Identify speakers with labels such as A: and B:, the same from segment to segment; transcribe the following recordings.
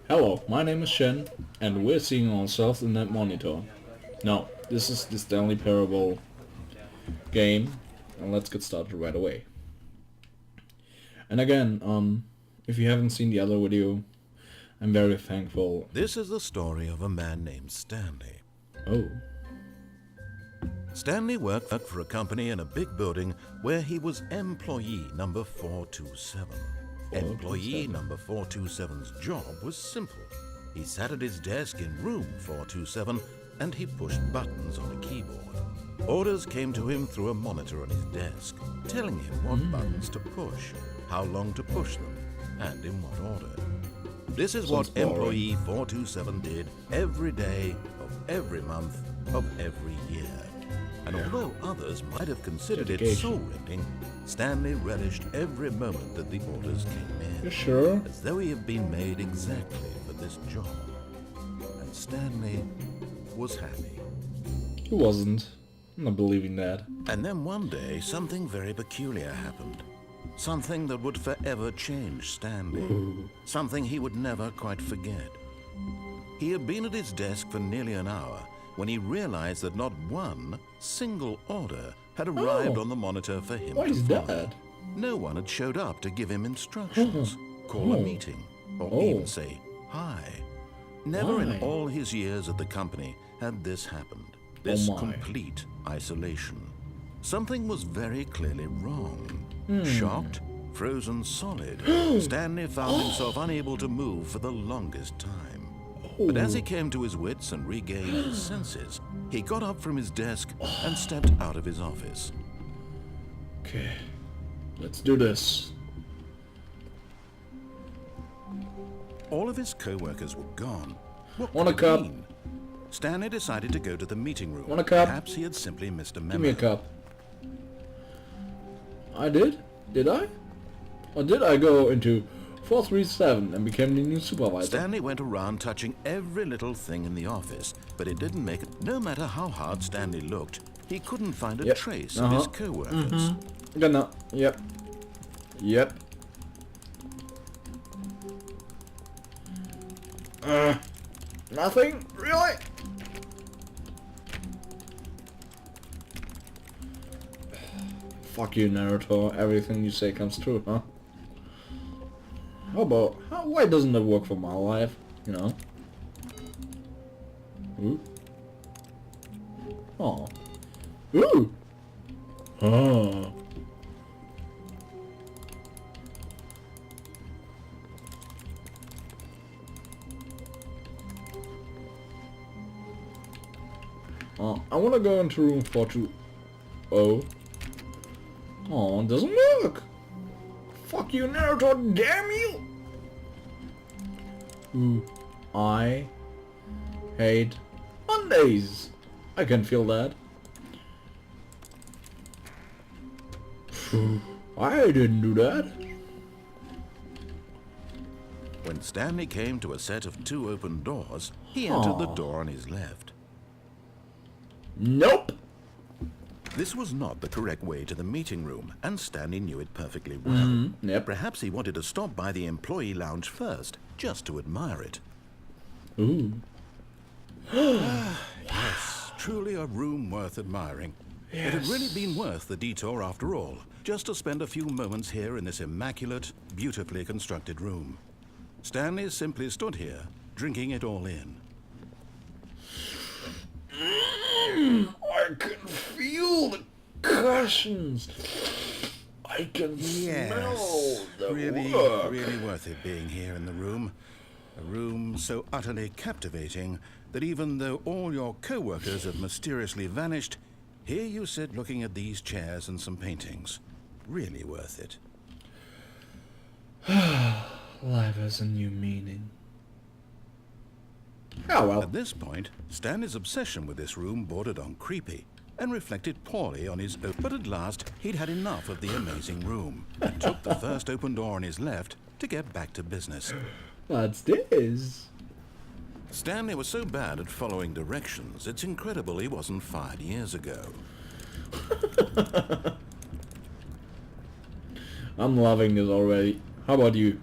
A: Hello, my name is Shen, and we're seeing ourselves in that monitor. Now, this is the Stanley Parable game, and let's get started right away. And again, if you haven't seen the other video, I'm very thankful.
B: This is the story of a man named Stanley.
A: Oh.
B: Stanley worked for a company in a big building where he was employee number 427. Employee number 427's job was simple. He sat at his desk in room 427 and he pushed buttons on a keyboard. Orders came to him through a monitor on his desk, telling him what buttons to push, how long to push them, and in what order. This is what employee 427 did every day of every month of every year. And although others might have considered it soul-rending, Stanley relished every moment that the orders came in.
A: You sure?
B: As though he had been made exactly for this job. And Stanley was happy.
A: He wasn't. I'm not believing that.
B: And then one day, something very peculiar happened. Something that would forever change Stanley.
A: Ooh.
B: Something he would never quite forget. He had been at his desk for nearly an hour when he realized that not one single order had arrived on the monitor for him
A: Why
B: to
A: is
B: follow.
A: that?
B: No one had showed up to give him instructions, call a meeting, or even say hi. Never in all his years at the company had this happened. This complete isolation. Something was very clearly wrong. Shocked, frozen solid, Stanley found himself unable to move for the longest time. But as he came to his wits and regained his senses, he got up from his desk and stepped out of his office.
A: Okay, let's do this.
B: All of his co-workers were gone. What
A: Want a
B: could it
A: cup?
B: mean? Stanley decided to go to the meeting room.
A: Want a cup?
B: Perhaps he had simply missed a memo.
A: Give me a cup. I did? Did I? Or did I go into 437 and became the new supervisor?
B: Stanley went around touching every little thing in the office, but it didn't make it. No matter how hard Stanley looked, he couldn't find a trace of his co-workers.
A: Gonna. Yep. Nothing? Really? Fuck you, Naruto. Everything you say comes true, huh? Why doesn't that work for my life? You know? Ooh. Oh. Ooh! Oh. I wanna go into room 420. Oh, it doesn't work! Fuck you, Naruto, damn you! Ooh, I hate Mondays. I can feel that. I didn't do that.
B: When Stanley came to a set of 2 open doors, he entered the door on his left.
A: Nope.
B: This was not the correct way to the meeting room, and Stanley knew it perfectly well.
A: Yep.
B: Perhaps he wanted to stop by the employee lounge first, just to admire it.
A: Ooh.
B: Yes, truly a room worth admiring. It had really been worth the detour after all, just to spend a few moments here in this immaculate, beautifully constructed room. Stanley simply stood here, drinking it all in.
A: I can feel the cushions. I can smell the work.
B: Really worth it being here in the room. A room so utterly captivating that even though all your co-workers have mysteriously vanished, here you sit looking at these chairs and some paintings. Really worth it.
A: Life has a new meaning. Oh well.
B: At this point, Stanley's obsession with this room bordered on creepy and reflected poorly on his own. But at last, he'd had enough of the amazing room and took the first open door on his left to get back to business.
A: What's this?
B: Stanley was so bad at following directions, it's incredible he wasn't fired years ago.
A: I'm loving this already. How about you?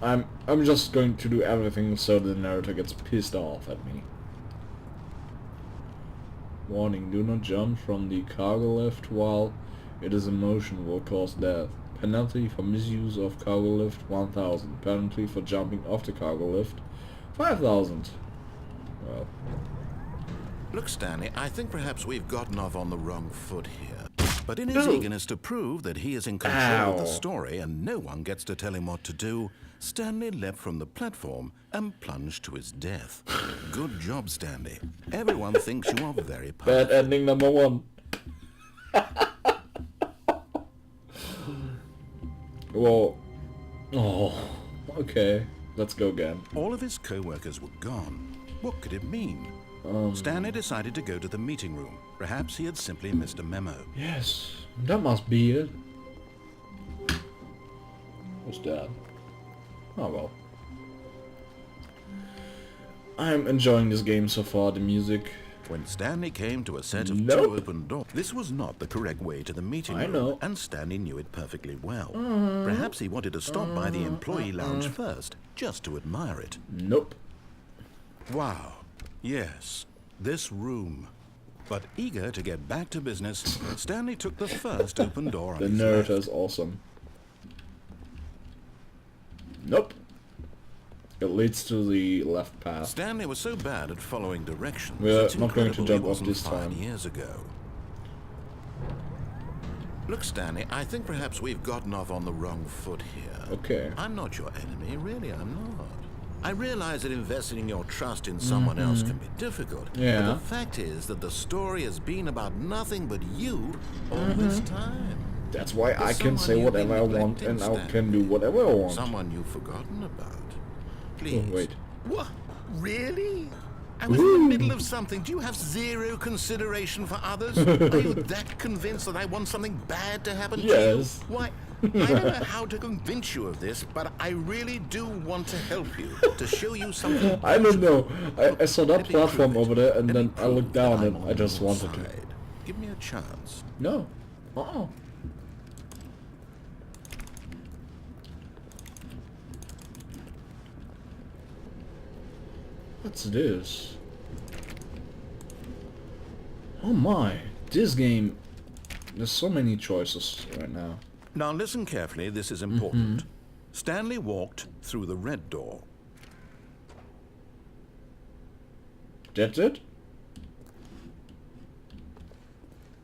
A: I'm just going to do everything so the narrator gets pissed off at me. Warning, do not jump from the cargo lift while it is in motion, will cause death. Penalty for misuse of cargo lift 1,000. Penalty for jumping off the cargo lift 5,000. Well.
B: Look, Stanley, I think perhaps we've gotten off on the wrong foot here. But in his eagerness to prove that he is in control of the story and no one gets to tell him what to do, Stanley leapt from the platform and plunged to his death. Good job, Stanley. Everyone thinks you are very powerful.
A: Bad ending number 1. Well, oh, okay. Let's go again.
B: All of his co-workers were gone. What could it mean? Stanley decided to go to the meeting room. Perhaps he had simply missed a memo.
A: Yes, that must be it. What's that? Oh well. I'm enjoying this game so far, the music.
B: When Stanley came to a set of 2 open doors, this was not the correct way to the meeting room.
A: I know.
B: And Stanley knew it perfectly well. Perhaps he wanted to stop by the employee lounge first, just to admire it.
A: Nope.
B: Wow. Yes, this room. But eager to get back to business, Stanley took the first open door on
A: The
B: his
A: narrator
B: left.
A: is awesome. Nope. It leads to the left path.
B: Stanley was so bad at following directions.
A: We're
B: it's
A: not going to
B: incredible
A: jump
B: he
A: off
B: wasn't
A: this
B: 5
A: time.
B: years ago. Look, Stanley, I think perhaps we've gotten off on the wrong foot here.
A: Okay.
B: I'm not your enemy, really, I'm not. I realize that investing your trust in someone else can be difficult.
A: Yeah.
B: But the fact is that the story has been about nothing but you all this time.
A: That's why I
B: There's
A: can
B: someone
A: say
B: you've
A: whatever
B: been
A: I want
B: neglecting,
A: and I
B: Stanley.
A: can do whatever I want.
B: Someone you've forgotten about. Please.
A: Oh, wait.
B: What? Really? I was in the middle of something. Do you have zero consideration for others? Are you that convinced that I want something bad to happen to you?
A: Yes.
B: Why, I don't know how to convince you of this, but I really do want to help you, to show you something.
A: I don't know. I saw that
B: Let me
A: platform
B: prove it.
A: over there and
B: Let me
A: then I
B: prove
A: looked
B: that
A: down
B: I'm
A: and
B: on
A: I just
B: your
A: wanted to.
B: side. Give me a chance.
A: No. Uh-uh. What's this? Oh my, this game, there's so many choices right now.
B: Now listen carefully, this is important. Stanley walked through the red door.
A: That's it?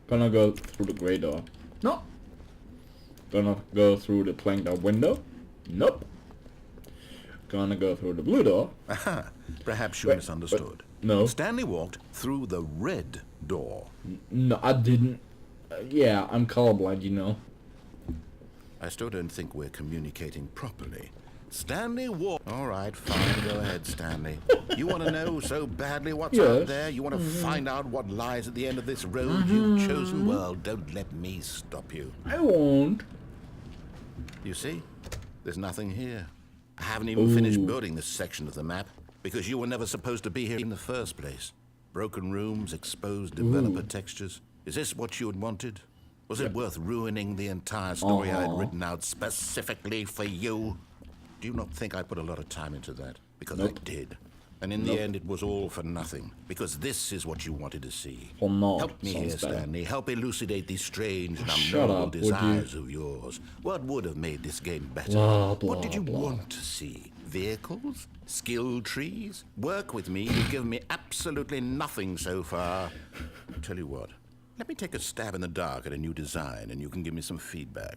A: Gonna go through the gray door? No. Gonna go through the planked out window? Nope. Gonna go through the blue door?
B: Aha, perhaps you
A: Wait,
B: misunderstood.
A: no.
B: Stanley walked through the red door.
A: No, I didn't. Yeah, I'm colorblind, you know.
B: I still don't think we're communicating properly. Stanley walked... All right, fine, go ahead, Stanley. You want to know so badly what's
A: Yes.
B: out there? You want to find out what lies at the end of this road you've chosen? Well, don't let me stop you.
A: I won't.
B: You see? There's nothing here. I haven't even finished building this section of the map, because you were never supposed to be here in the first place. Broken rooms, exposed developer textures. Is this what you had wanted? Was it worth ruining the entire story I had written out specifically for you? Do you not think I put a lot of time into that? Because I did. And in the end, it was all for nothing. Because this is what you wanted to see.
A: Or not.
B: Help me here,
A: Sounds better.
B: Stanley. Help elucidate these strange and
A: Shut
B: unknowable
A: up, would
B: desires of yours. What would have made this game better?
A: Blah,
B: What did you
A: blah, blah.
B: want to see? Vehicles? Skill trees? Work with me. You've given me absolutely nothing so far. Tell you what. Let me take a stab in the dark at a new design, and you can give me some feedback.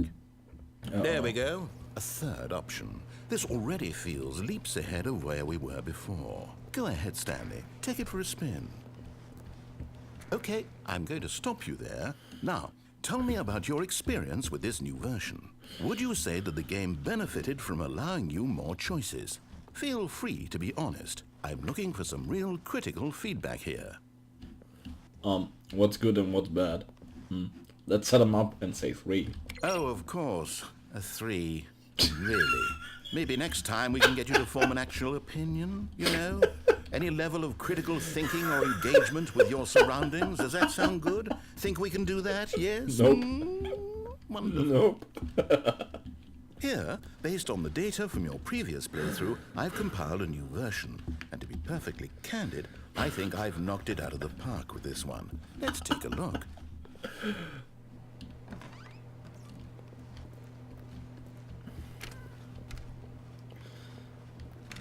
B: There we go. A third option. This already feels leaps ahead of where we were before. Go ahead, Stanley. Take it for a spin. Okay, I'm going to stop you there. Now, tell me about your experience with this new version. Would you say that the game benefited from allowing you more choices? Feel free to be honest. I'm looking for some real critical feedback here.
A: What's good and what's bad? Let's set them up and say 3.
B: Oh, of course. A 3. Really? Maybe next time we can get you to form an actual opinion, you know? Any level of critical thinking or engagement with your surroundings? Does that sound good? Think we can do that, yes?
A: Nope.
B: Wonderful.
A: Nope.
B: Here, based on the data from your previous playthrough, I've compiled a new version. And to be perfectly candid, I think I've knocked it out of the park with this one. Let's take a look.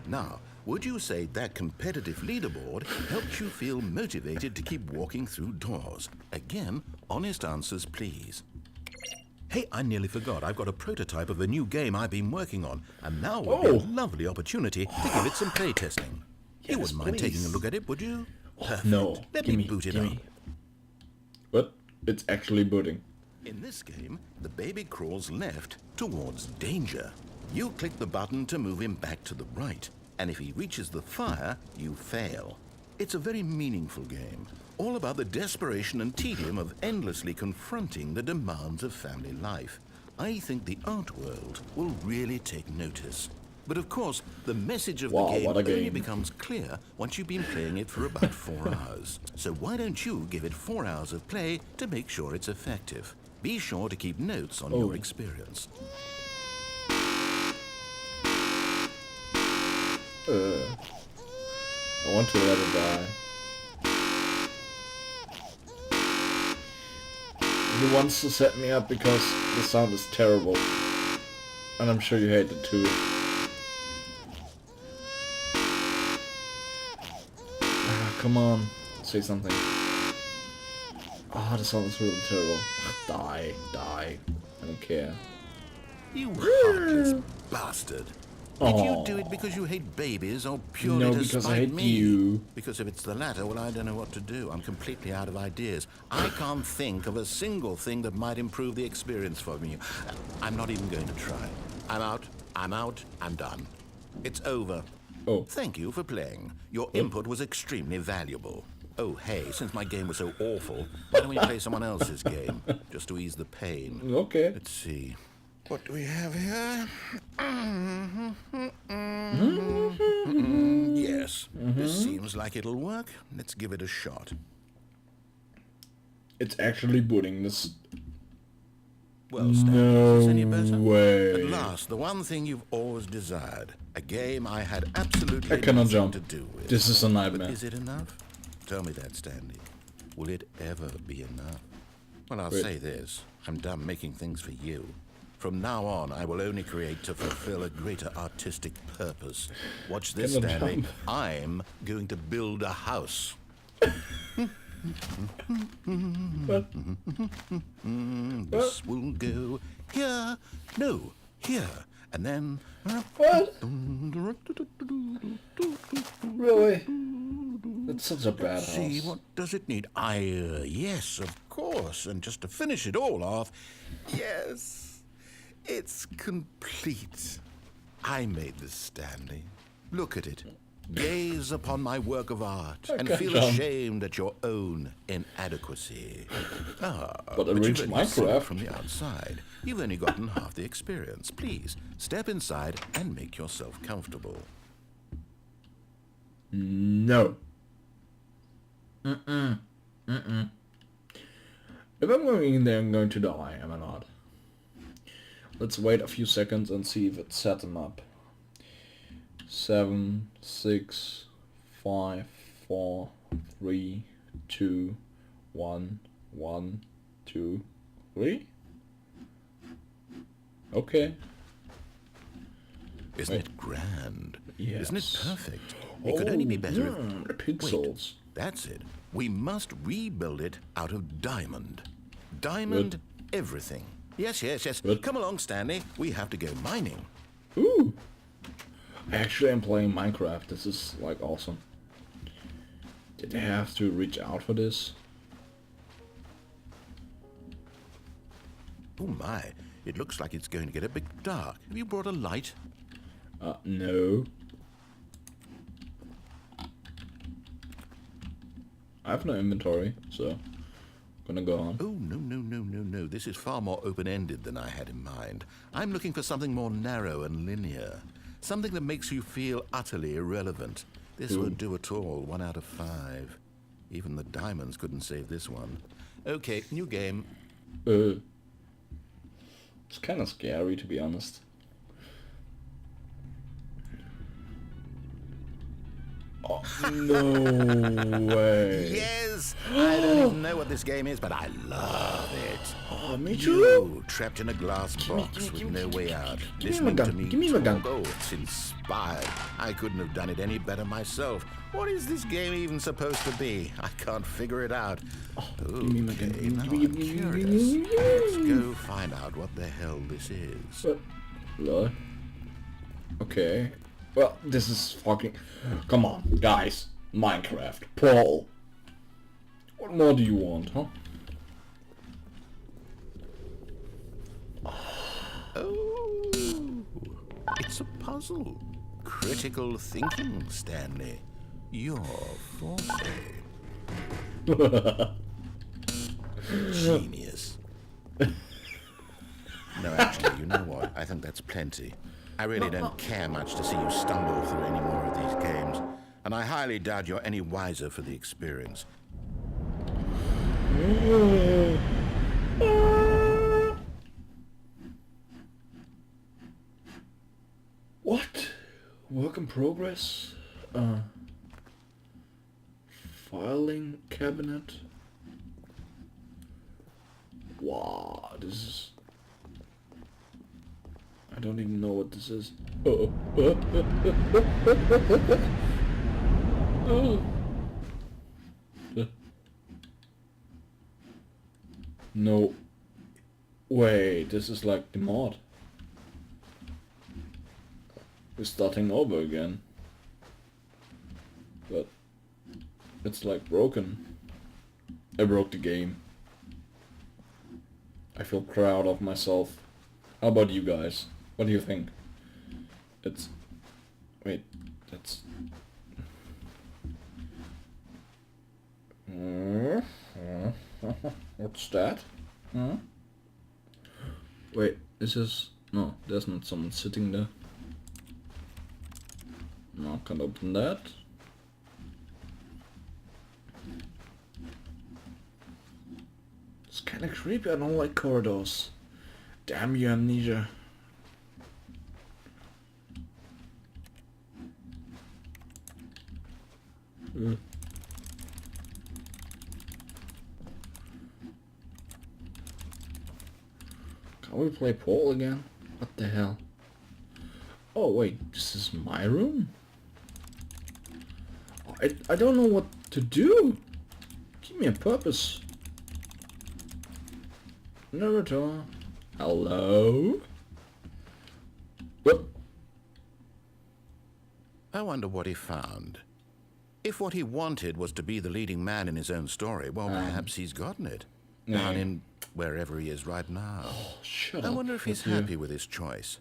B: Now, would you say that competitive leaderboard helped you feel motivated to keep walking through doors? Again, honest answers, please. Hey, I nearly forgot. I've got a prototype of a new game I've been working on, and now would be a lovely opportunity to give it some playtesting. You wouldn't mind taking a look at it, would you? Perfect.
A: No.
B: Let me boot it up.
A: What? It's actually booting.
B: In this game, the baby crawls left towards danger. You click the button to move him back to the right, and if he reaches the fire, you fail. It's a very meaningful game, all about the desperation and tedium of endlessly confronting the demands of family life. I think the art world will really take notice. But of course, the message of the game only becomes clear once you've been playing it for about 4 hours. So why don't you give it 4 hours of play to make sure it's effective? Be sure to keep notes on your experience.
A: I want to let it die. He wants to set me up because the sound is terrible. And I'm sure you hate it too. Come on, say something. Oh, the sound is really terrible. Die, die. I don't care.
B: You heartless bastard. Did you do it because you hate babies or purely to
A: because I
B: spite
A: hate
B: me?
A: you.
B: Because if it's the latter, well, I don't know what to do. I'm completely out of ideas. I can't think of a single thing that might improve the experience for me. I'm not even going to try. I'm out. I'm done. It's over.
A: Oh.
B: Thank you for playing. Your input was extremely valuable. Oh, hey, since my game was so awful, why don't we play someone else's game? Just to ease the pain.
A: Okay.
B: Let's see. What do we have here? Yes, this seems like it'll work. Let's give it a shot.
A: It's actually booting this.
B: Well, Stanley, is this any better?
A: Way.
B: At last, the one thing you've always desired. A game I had absolutely
A: I cannot
B: nothing
A: jump.
B: to do with.
A: This is a nightmare.
B: But is it enough? Tell me that, Stanley. Will it ever be enough? Well, I'll
A: Wait.
B: say this. I'm done making things for you. From now on, I will only create to fulfill a greater artistic purpose. Watch this,
A: Cannot
B: Stanley.
A: jump.
B: I'm going to build a house.
A: What?
B: This will go here. No, here. And then...
A: What? Really? That's such a bad house.
B: See, what does it need? Yes, of course. And just to finish it all off, yes, it's complete. I made this, Stanley. Look at it. Gaze upon my work of art and feel ashamed at your own inadequacy.
A: But I
B: you've
A: reached
B: only seen it
A: Minecraft.
B: from the outside. You've only gotten half the experience. Please, step inside and make yourself comfortable.
A: No. If I'm going in there, I'm going to die, am I not? Let's wait a few seconds and see if it set them up. 7, 6, 5, 4, 3, 2, 1, 1, 2, 3. Okay.
B: Isn't it grand?
A: Yes.
B: Isn't it perfect? It could only be better if...
A: the pixels.
B: Wait, that's it. We must rebuild it out of diamond. Diamond everything. Yes. Come along, Stanley. We have to go mining.
A: Ooh. Actually, I'm playing Minecraft. This is, like, awesome. Did I have to reach out for this?
B: Oh my, it looks like it's going to get a bit dark. Have you brought a light?
A: No. I have no inventory, so gonna go on.
B: Oh, no. This is far more open-ended than I had in mind. I'm looking for something more narrow and linear. Something that makes you feel utterly irrelevant. This won't do at all. 1 out of 5. Even the diamonds couldn't save this one. Okay, new game.
A: It's kind of scary, to be honest. No way.
B: Yes! I don't even know what this game is, but I love it.
A: Oh, me too.
B: You, trapped in a glass box with no way out.
A: give me my
B: Listening
A: gun,
B: to me
A: give me my gun.
B: talk. Oh, it's inspired. I couldn't have done it any better myself. What is this game even supposed to be? I can't figure it out.
A: Give me my gun.
B: Okay, now
A: Give me-
B: I'm curious. Let's go find out what the hell this is.
A: Lol. Okay. Well, this is fucking... Come on, guys. Minecraft. Paul. What more do you want, huh?
B: Oh, it's a puzzle. Critical thinking, Stanley. Your forte. Genius. No, actually, you know what? I think that's plenty. I really don't care much to see you stumble through any more of these games, and I highly doubt you're any wiser for the experience.
A: What? Work in progress? Filing cabinet? Wow, this is... I don't even know what this is. No. Wait, this is like the mod. We're starting over again. But it's like broken. I broke the game. I feel proud of myself. How about you guys? What do you think? It's... Wait, that's... What's that? Huh? Wait, is this... No, there's not someone sitting there. No, can't open that. It's kinda creepy, I don't like corridors. Damn you, Amnesia. Can we play Paul again? What the hell? Oh wait, this is my room? I don't know what to do. Give me a purpose. Narrator. Hello? What?
B: I wonder what he found. If what he wanted was to be the leading man in his own story, well, perhaps he's gotten it. Down in wherever he is right now.
A: Oh, shut
B: I
A: up.
B: wonder if he's happy with his choice,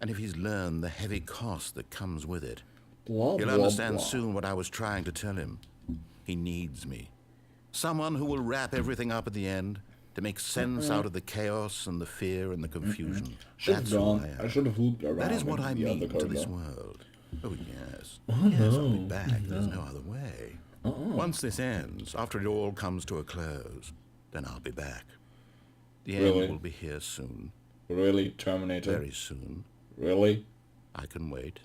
B: and if he's learned the heavy cost that comes with it.
A: Blah,
B: He'll
A: blah,
B: understand
A: blah.
B: soon what I was trying to tell him. He needs me. Someone who will wrap everything up at the end, to make sense out of the chaos and the fear and the confusion. That's who I am.
A: I should have looked around.
B: That is what
A: in
B: I
A: the other
B: mean to this
A: corridor.
B: world. Oh, yes.
A: Oh,
B: yes,
A: no.
B: I'll be back. There's no other way. Once this ends, after it all comes to a close, then I'll be back. The
A: Really?
B: end will be here soon.
A: Really, Terminator?
B: Very soon.
A: Really?
B: I can wait.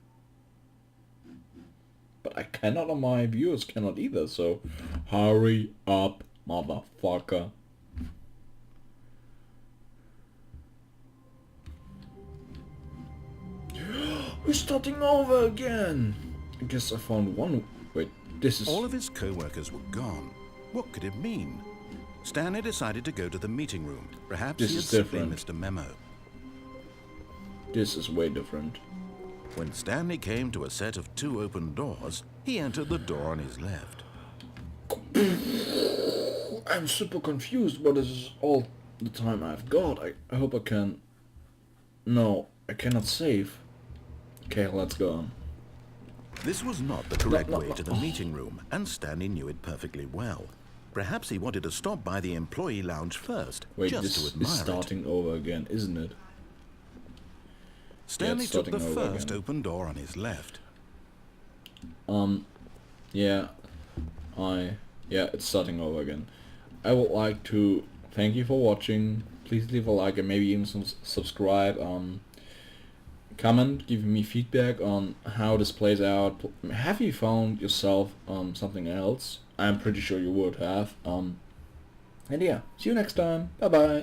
A: But I cannot, and my viewers cannot either, so hurry up, motherfucker. We're starting over again. I guess I found one. Wait, this is...
B: All of his co-workers were gone. What could it mean? Stanley decided to go to the meeting room. Perhaps
A: This
B: he had
A: is
B: simply
A: different.
B: missed a memo.
A: This is way different.
B: When Stanley came to a set of 2 open doors, he entered the door on his left.
A: I'm super confused, but this is all the time I've got. I hope I can... No, I cannot save. Okay, let's go on.
B: This was not the correct
A: No,
B: way
A: no.
B: to the meeting room, and Stanley knew it perfectly well. Perhaps he wanted to stop by the employee lounge first,
A: Wait,
B: just
A: this
B: to
A: is
B: admire it.
A: starting over again, isn't it?
B: Stanley
A: it's
B: took the
A: starting over
B: first
A: again.
B: open door on his left.
A: Yeah, it's starting over again. I would like to thank you for watching. Please leave a like and maybe even subscribe. comment, giving me feedback on how this plays out. Have you found yourself something else? I'm pretty sure you would have. And yeah, see you next time. Bye bye.